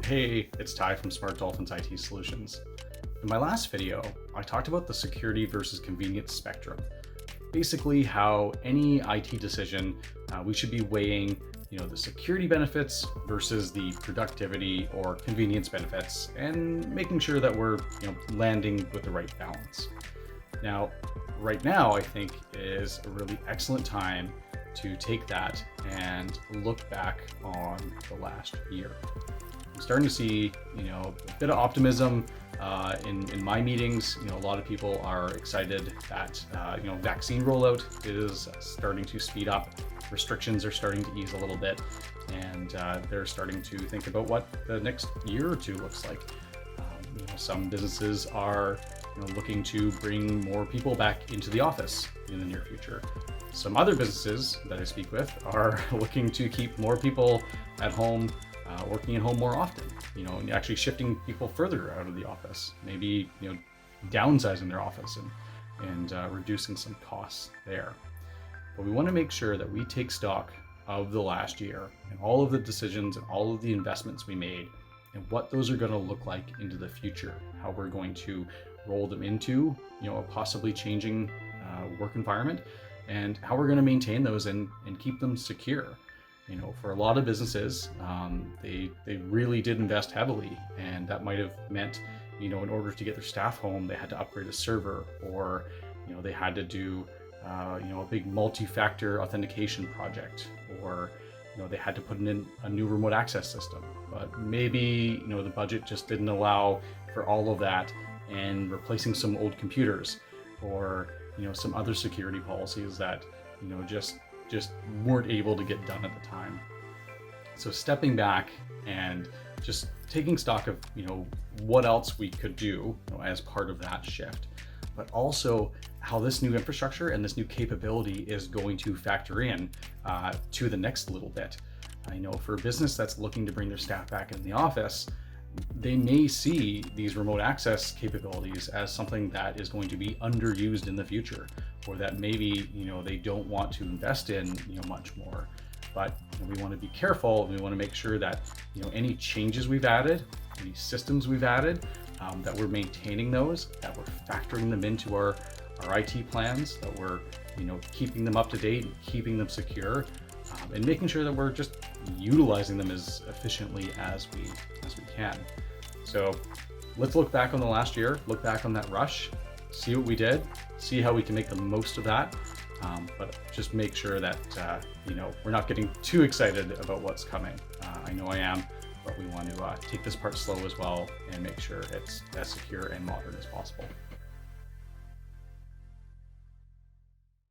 Hey, it's Ty from Smart Dolphins IT Solutions. In my last video, I talked about the security versus convenience spectrum. Basically how any IT decision, we should be weighing the security benefits versus the productivity or convenience benefits and making sure that we're landing with the right balance. Now, right now, I think is a really excellent time to take that and look back on the last year. I'm starting to see, a bit of optimism in my meetings. A lot of people are excited that, vaccine rollout is starting to speed up. Restrictions are starting to ease a little bit, and they're starting to think about what the next year or two looks like. Some businesses are looking to bring more people back into the office in the near future. Some other businesses that I speak with are looking to keep more people at home, working at home more often, and actually shifting people further out of the office, maybe, downsizing their office and reducing some costs there. But we want to make sure that we take stock of the last year and all of the decisions and all of the investments we made and what those are going to look like into the future, how we're going to roll them into, a possibly changing work environment, and how we're going to maintain those and keep them secure. For a lot of businesses, they really did invest heavily, and that might have meant, in order to get their staff home, they had to upgrade a server, or, they had to do, a big multi-factor authentication project, or, they had to put in a new remote access system. But maybe, the budget just didn't allow for all of that, and replacing some old computers, or, some other security policies that, just weren't able to get done at the time. So stepping back and just taking stock of, what else we could do as part of that shift, but also how this new infrastructure and this new capability is going to factor in to the next little bit. I know for a business that's looking to bring their staff back in the office, they may see these remote access capabilities as something that is going to be underused in the future, or that maybe they don't want to invest in much more. But we want to be careful, and we want to make sure that any changes we've added, any systems we've added, that we're maintaining those, that we're factoring them into our IT plans, that we're keeping them up to date and keeping them secure, and making sure that we're just utilizing them as efficiently as we can. So let's look back on the last year, look back on that rush, see what we did, see how we can make the most of that, but just make sure that we're not getting too excited about what's coming. I know I am, but we want to take this part slow as well and make sure it's as secure and modern as possible.